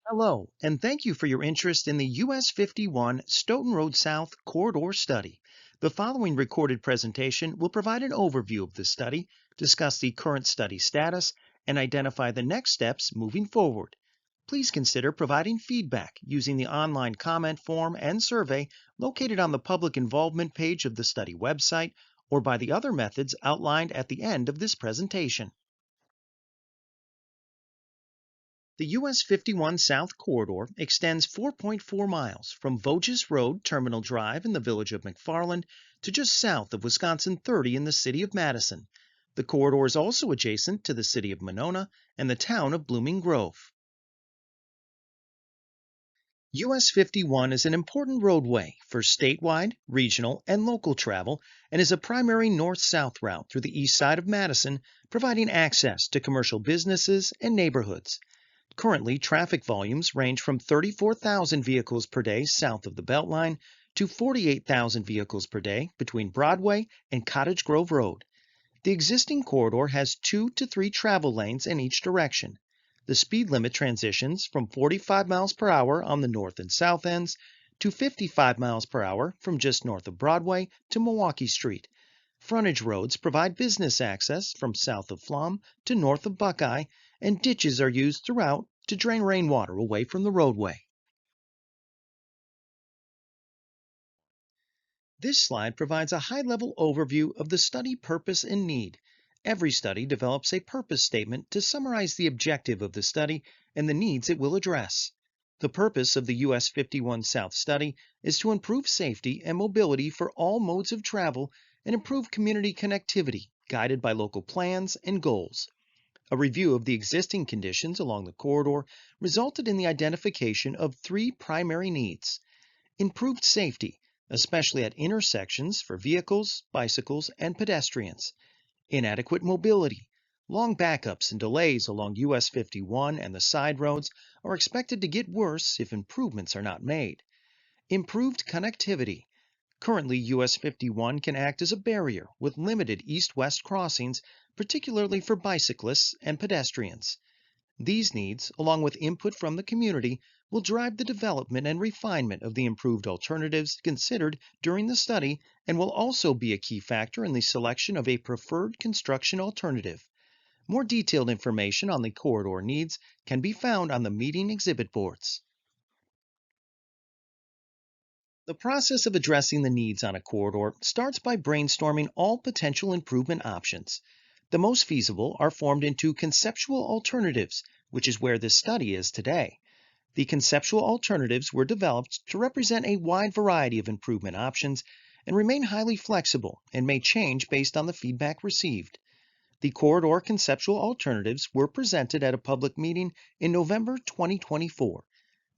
Hello, and thank you for your interest in the US 51 Stoughton Road South Corridor Study. The following recorded presentation will provide an overview of the study, discuss the current study status, and identify the next steps moving forward. Please consider providing feedback using the online comment form and survey located on the public involvement page of the study website or by the other methods outlined at the end of this presentation. The US 51 South Corridor extends 4.4 miles from Voges Road Terminal Drive in the village of McFarland to just south of Wisconsin 30 in the city of Madison. The corridor is also adjacent to the city of Monona and the town of Blooming Grove. US 51 is an important roadway for statewide, regional, and local travel and is a primary north-south route through the east side of Madison, providing access to commercial businesses and neighborhoods. Currently, traffic volumes range from 34,000 vehicles per day south of the Beltline to 48,000 vehicles per day between Broadway and Cottage Grove Road. The existing corridor has 2 to 3 travel lanes in each direction. The speed limit transitions from 45 miles per hour on the north and south ends to 55 miles per hour from just north of Broadway to Milwaukee Street. Frontage roads provide business access from south of Flom to north of Buckeye, and ditches are used throughout to drain rainwater away from the roadway. This slide provides a high-level overview of the study purpose and need. Every study develops a purpose statement to summarize the objective of the study and the needs it will address. The purpose of the US 51 South study is to improve safety and mobility for all modes of travel and improve community connectivity, guided by local plans and goals. A review of the existing conditions along the corridor resulted in the identification of 3 primary needs: improved safety, especially at intersections for vehicles, bicycles, and pedestrians; inadequate mobility. Long backups and delays along US 51 and the side roads are expected to get worse if improvements are not made. Improved connectivity. Currently, US 51 can act as a barrier with limited east-west crossings, particularly for bicyclists and pedestrians. These needs, along with input from the community, will drive the development and refinement of the improved alternatives considered during the study and will also be a key factor in the selection of a preferred construction alternative. More detailed information on the corridor needs can be found on the meeting exhibit boards. The process of addressing the needs on a corridor starts by brainstorming all potential improvement options. The most feasible are formed into conceptual alternatives, which is where this study is today. The conceptual alternatives were developed to represent a wide variety of improvement options and remain highly flexible and may change based on the feedback received. The corridor conceptual alternatives were presented at a public meeting in November 2024.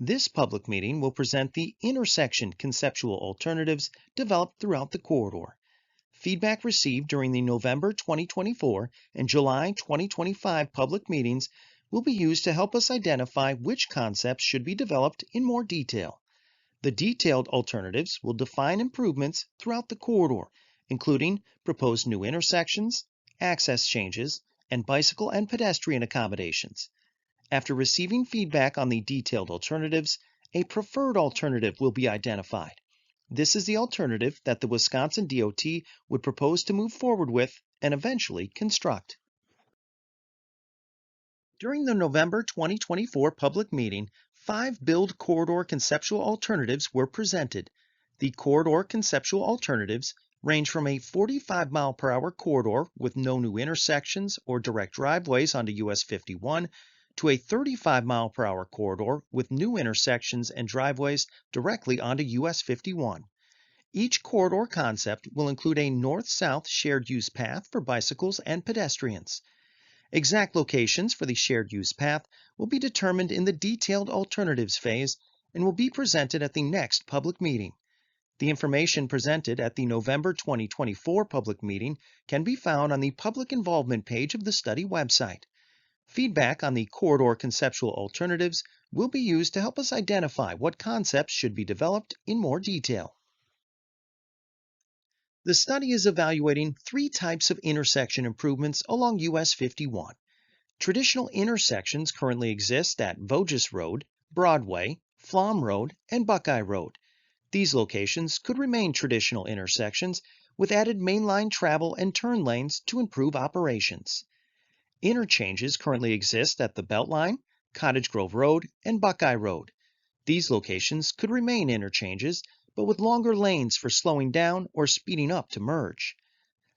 This public meeting will present the intersection conceptual alternatives developed throughout the corridor. Feedback received during the November 2024 and July 2025 public meetings will be used to help us identify which concepts should be developed in more detail. The detailed alternatives will define improvements throughout the corridor, including proposed new intersections, access changes, and bicycle and pedestrian accommodations. After receiving feedback on the detailed alternatives, a preferred alternative will be identified. This is the alternative that the Wisconsin DOT would propose to move forward with and eventually construct. During the November 2024 public meeting, 5 build corridor conceptual alternatives were presented. The corridor conceptual alternatives range from a 45 mile per hour corridor with no new intersections or direct driveways onto US 51 to a 35 mile per hour corridor with new intersections and driveways directly onto US 51. Each corridor concept will include a north-south shared use path for bicycles and pedestrians. Exact locations for the shared use path will be determined in the detailed alternatives phase and will be presented at the next public meeting. The information presented at the November 2024 public meeting can be found on the public involvement page of the study website. Feedback on the corridor conceptual alternatives will be used to help us identify what concepts should be developed in more detail. The study is evaluating 3 types of intersection improvements along US 51. Traditional intersections currently exist at Voges Road, Broadway, Flom Road, and Buckeye Road. These locations could remain traditional intersections with added mainline travel and turn lanes to improve operations. Interchanges currently exist at the Beltline, Cottage Grove Road, and Buckeye Road. These locations could remain interchanges, but with longer lanes for slowing down or speeding up to merge.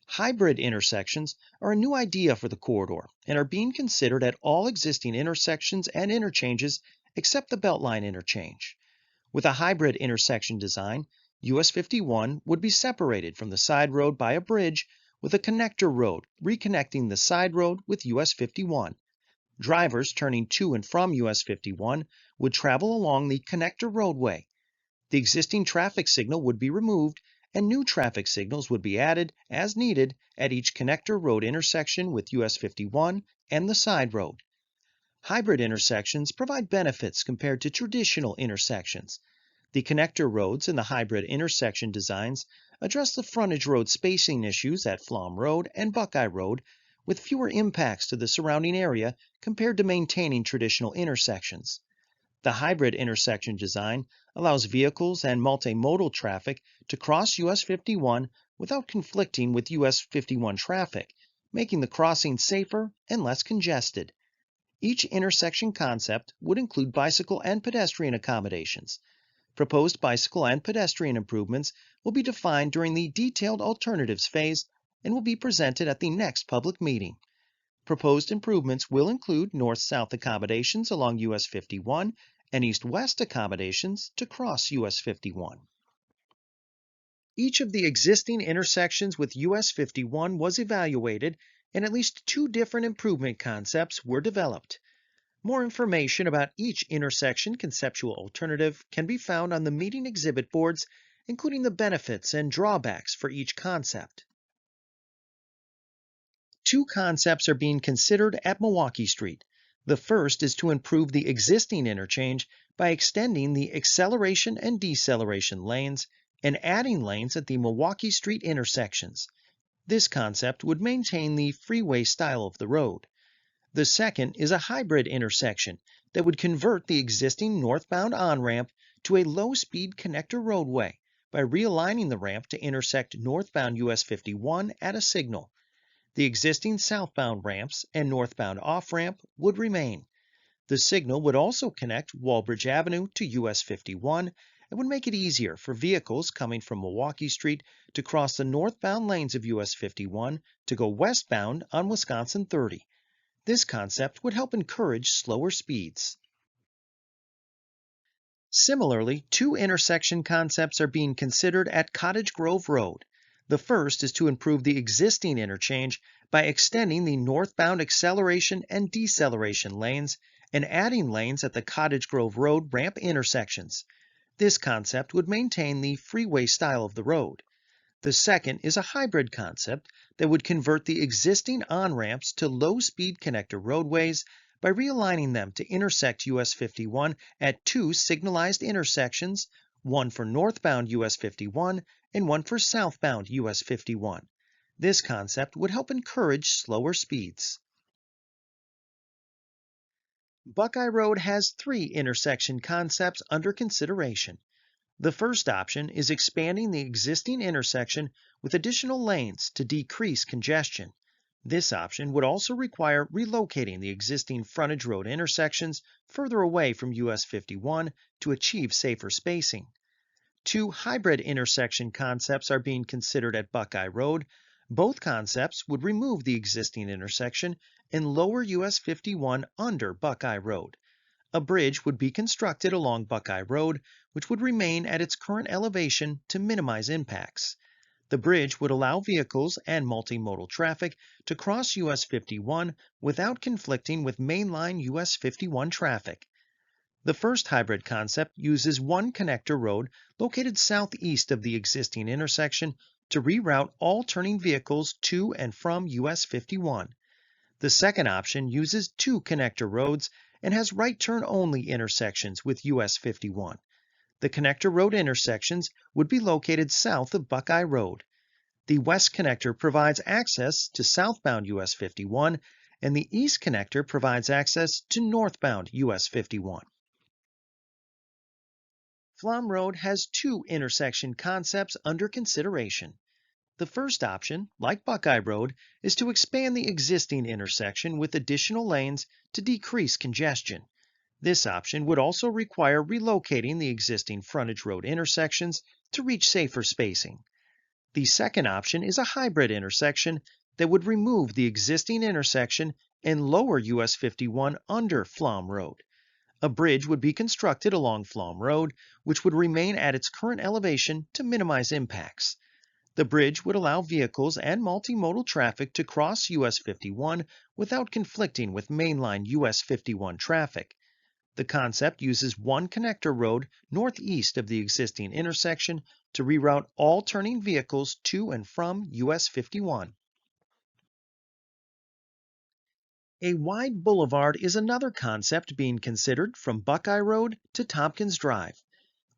Hybrid intersections are a new idea for the corridor and are being considered at all existing intersections and interchanges except the Beltline interchange. With a hybrid intersection design, US 51 would be separated from the side road by a bridge with a connector road reconnecting the side road with US 51. Drivers turning to and from US 51 would travel along the connector roadway. The existing traffic signal would be removed and new traffic signals would be added as needed at each connector road intersection with US 51 and the side road. Hybrid intersections provide benefits compared to traditional intersections. The connector roads in the hybrid intersection designs address the frontage road spacing issues at Flom Road and Buckeye Road with fewer impacts to the surrounding area compared to maintaining traditional intersections. The hybrid intersection design allows vehicles and multimodal traffic to cross US 51 without conflicting with US 51 traffic, making the crossing safer and less congested. Each intersection concept would include bicycle and pedestrian accommodations. Proposed bicycle and pedestrian improvements will be defined during the detailed alternatives phase and will be presented at the next public meeting. Proposed improvements will include north-south accommodations along US 51 and east-west accommodations to cross US 51. Each of the existing intersections with US 51 was evaluated, and at least two different improvement concepts were developed. More information about each intersection conceptual alternative can be found on the meeting exhibit boards, including the benefits and drawbacks for each concept. Two concepts are being considered at Milwaukee Street. The first is to improve the existing interchange by extending the acceleration and deceleration lanes and adding lanes at the Milwaukee Street intersections. This concept would maintain the freeway style of the road. The second is a hybrid intersection that would convert the existing northbound on-ramp to a low-speed connector roadway by realigning the ramp to intersect northbound US 51 at a signal. The existing southbound ramps and northbound off-ramp would remain. The signal would also connect Walbridge Avenue to US 51 and would make it easier for vehicles coming from Milwaukee Street to cross the northbound lanes of US 51 to go westbound on Wisconsin 30. This concept would help encourage slower speeds. Similarly, two intersection concepts are being considered at Cottage Grove Road. The first is to improve the existing interchange by extending the northbound acceleration and deceleration lanes and adding lanes at the Cottage Grove Road ramp intersections. This concept would maintain the freeway style of the road. The second is a hybrid concept that would convert the existing on-ramps to low-speed connector roadways by realigning them to intersect US 51 at two signalized intersections, one for northbound US 51 and one for southbound US 51. This concept would help encourage slower speeds. Buckeye Road has three intersection concepts under consideration. The first option is expanding the existing intersection with additional lanes to decrease congestion. This option would also require relocating the existing frontage road intersections further away from US 51 to achieve safer spacing. Two hybrid intersection concepts are being considered at Buckeye Road. Both concepts would remove the existing intersection and lower US 51 under Buckeye Road. A bridge would be constructed along Buckeye Road, which would remain at its current elevation to minimize impacts. The bridge would allow vehicles and multimodal traffic to cross US 51 without conflicting with mainline US 51 traffic. The first hybrid concept uses one connector road located southeast of the existing intersection to reroute all turning vehicles to and from US 51. The second option uses two connector roads and has right turn only intersections with US 51. The connector road intersections would be located south of Buckeye Road. The west connector provides access to southbound US 51, and the east connector provides access to northbound US 51. Flom Road has two intersection concepts under consideration. The first option, like Buckeye Road, is to expand the existing intersection with additional lanes to decrease congestion. This option would also require relocating the existing frontage road intersections to reach safer spacing. The second option is a hybrid intersection that would remove the existing intersection and lower US 51 under Flom Road. A bridge would be constructed along Flom Road, which would remain at its current elevation to minimize impacts. The bridge would allow vehicles and multimodal traffic to cross US 51 without conflicting with mainline US 51 traffic. The concept uses one connector road northeast of the existing intersection to reroute all turning vehicles to and from US 51. A wide boulevard is another concept being considered from Buckeye Road to Tompkins Drive.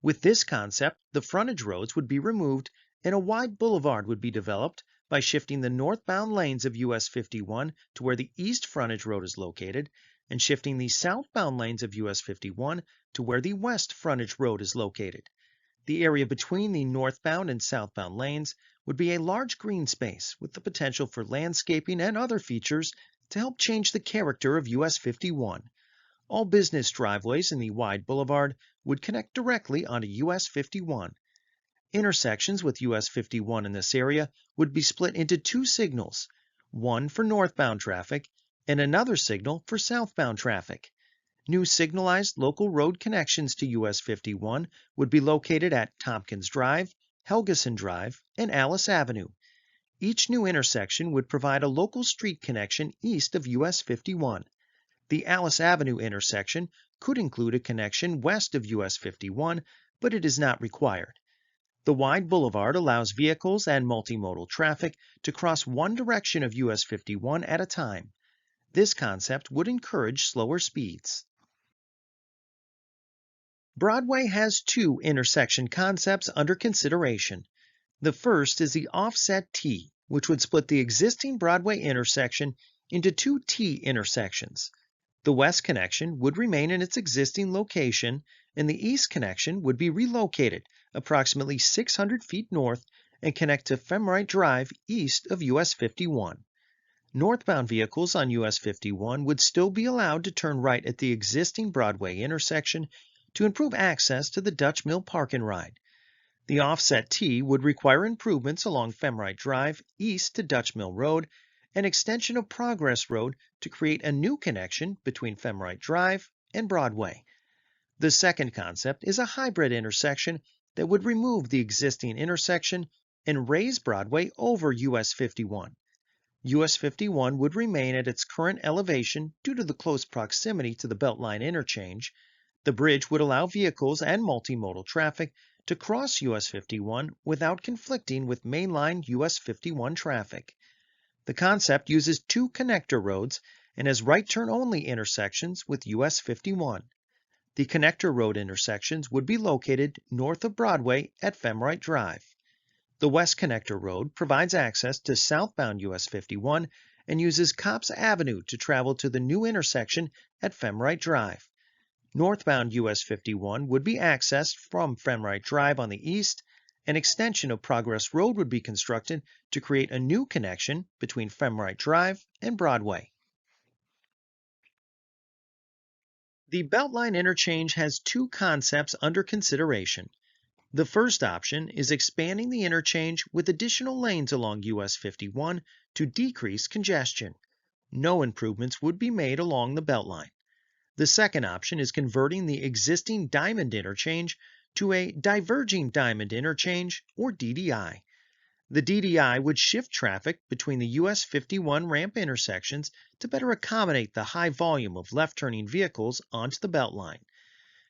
With this concept, the frontage roads would be removed and a wide boulevard would be developed by shifting the northbound lanes of US 51 to where the east frontage road is located and shifting the southbound lanes of US 51 to where the west frontage road is located. The area between the northbound and southbound lanes would be a large green space with the potential for landscaping and other features to help change the character of US 51. All business driveways in the wide boulevard would connect directly onto US 51. Intersections with US 51 in this area would be split into two signals, one for northbound traffic and another signal for southbound traffic. New signalized local road connections to US 51 would be located at Tompkins Drive, Helgeson Drive, and Alice Avenue. Each new intersection would provide a local street connection east of US 51. The Alice Avenue intersection could include a connection west of US 51, but it is not required. The wide boulevard allows vehicles and multimodal traffic to cross one direction of US 51 at a time. This concept would encourage slower speeds. Broadway has two intersection concepts under consideration. The first is the offset T, which would split the existing Broadway intersection into two T intersections. The west connection would remain in its existing location, and the east connection would be relocated approximately 600 feet north and connect to Femrite Drive east of US 51. Northbound vehicles on US 51 would still be allowed to turn right at the existing Broadway intersection to improve access to the Dutch Mill Park and Ride. The offset T would require improvements along Femrite Drive east to Dutch Mill Road and extension of Progress Road to create a new connection between Femrite Drive and Broadway. The second concept is a hybrid intersection that would remove the existing intersection and raise Broadway over US 51. US 51 would remain at its current elevation due to the close proximity to the Beltline interchange. The bridge would allow vehicles and multimodal traffic to cross US 51 without conflicting with mainline US 51 traffic. The concept uses two connector roads and has right-turn-only intersections with US 51. The connector road intersections would be located north of Broadway at Femrite Drive. The west connector road provides access to southbound US 51 and uses Copps Avenue to travel to the new intersection at Femrite Drive. Northbound US 51 would be accessed from Femrite Drive on the east. An extension of Progress Road would be constructed to create a new connection between Femrite Drive and Broadway. The Beltline interchange has two concepts under consideration. The first option is expanding the interchange with additional lanes along US 51 to decrease congestion. No improvements would be made along the Beltline. The second option is converting the existing diamond interchange to a diverging diamond interchange, or DDI. The DDI would shift traffic between the US 51 ramp intersections to better accommodate the high volume of left-turning vehicles onto the Beltline.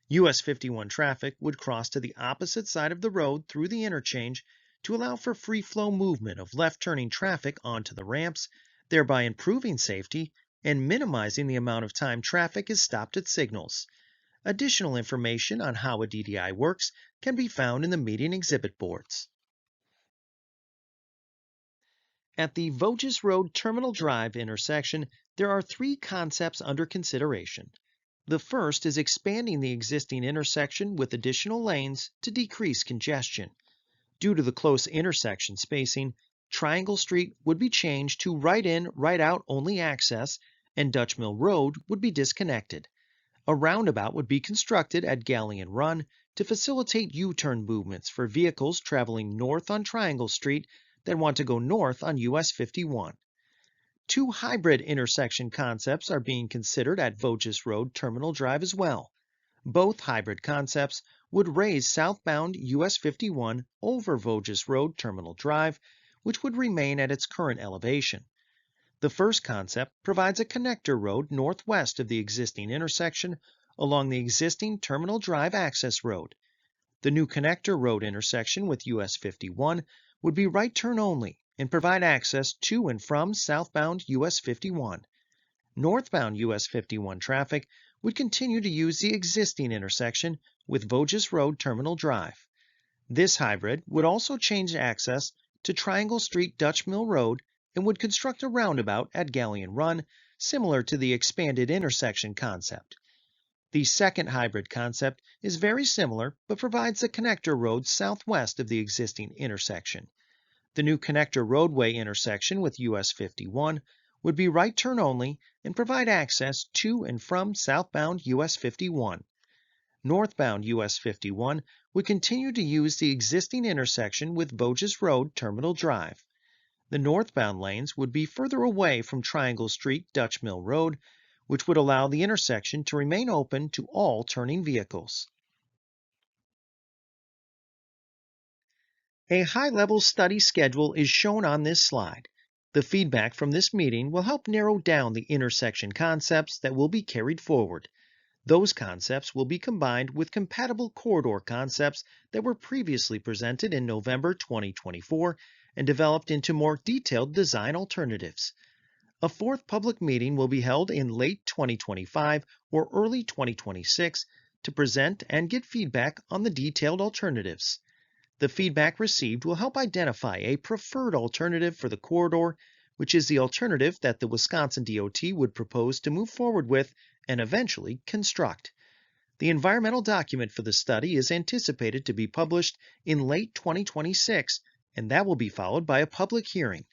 US 51 traffic would cross to the opposite side of the road through the interchange to allow for free-flow movement of left-turning traffic onto the ramps, thereby improving safety and minimizing the amount of time traffic is stopped at signals. Additional information on how a DDI works can be found in the meeting exhibit boards. At the Voges Road Terminal Drive intersection, there are three concepts under consideration. The first is expanding the existing intersection with additional lanes to decrease congestion. Due to the close intersection spacing, Triangle Street would be changed to right in, right out only access, and Dutch Mill Road would be disconnected. A roundabout would be constructed at Galleon Run to facilitate U-turn movements for vehicles traveling north on Triangle Street that want to go north on US 51. Two hybrid intersection concepts are being considered at Voges Road Terminal Drive as well. Both hybrid concepts would raise southbound US 51 over Voges Road Terminal Drive, which would remain at its current elevation. The first concept provides a connector road northwest of the existing intersection along the existing Terminal Drive access road. The new connector road intersection with US 51 would be right turn only and provide access to and from southbound US 51. Northbound US 51 traffic would continue to use the existing intersection with Voges Road Terminal Drive. This hybrid would also change access to Triangle Street Dutch Mill Road and would construct a roundabout at Galleon Run, similar to the expanded intersection concept. The second hybrid concept is very similar but provides a connector road southwest of the existing intersection. The new connector roadway intersection with US 51 would be right turn only and provide access to and from southbound US 51. Northbound US 51 would continue to use the existing intersection with Voges Road Terminal Drive. The northbound lanes would be further away from Triangle Street Dutch Mill Road, which would allow the intersection to remain open to all turning vehicles. A high-level study schedule is shown on this slide. The feedback from this meeting will help narrow down the intersection concepts that will be carried forward. Those concepts will be combined with compatible corridor concepts that were previously presented in November 2024 and developed into more detailed design alternatives. A fourth public meeting will be held in late 2025 or early 2026 to present and get feedback on the detailed alternatives. The feedback received will help identify a preferred alternative for the corridor, which is the alternative that the Wisconsin DOT would propose to move forward with and eventually construct. The environmental document for the study is anticipated to be published in late 2026, and that will be followed by a public hearing.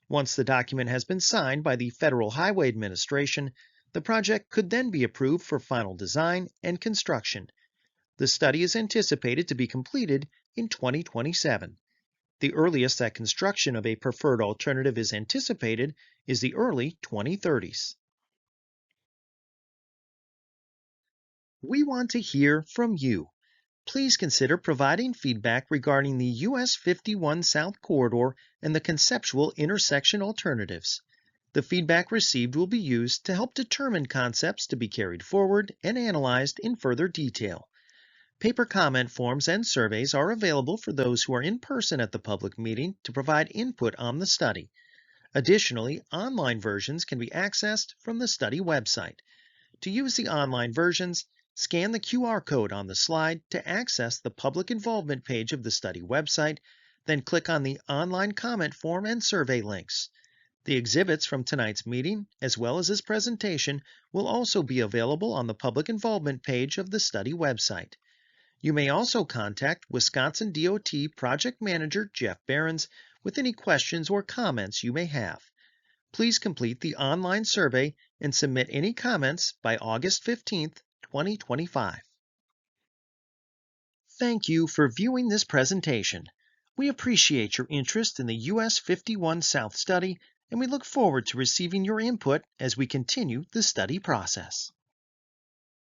Once the document has been signed by the Federal Highway Administration, the project could then be approved for final design and construction. The study is anticipated to be completed in 2027. The earliest that construction of a preferred alternative is anticipated is the early 2030s. We want to hear from you. Please consider providing feedback regarding the US 51 South Corridor and the conceptual intersection alternatives. The feedback received will be used to help determine concepts to be carried forward and analyzed in further detail. Paper comment forms and surveys are available for those who are in person at the public meeting to provide input on the study. Additionally, online versions can be accessed from the study website. To use the online versions, scan the QR code on the slide to access the public involvement page of the study website, then click on the online comment form and survey links. The exhibits from tonight's meeting, as well as this presentation, will also be available on the public involvement page of the study website. You may also contact Wisconsin DOT Project Manager Jeff Behrens with any questions or comments you may have. Please complete the online survey and submit any comments by August 15th, 2025. Thank you for viewing this presentation. We appreciate your interest in the US 51 South study, and we look forward to receiving your input as we continue the study process.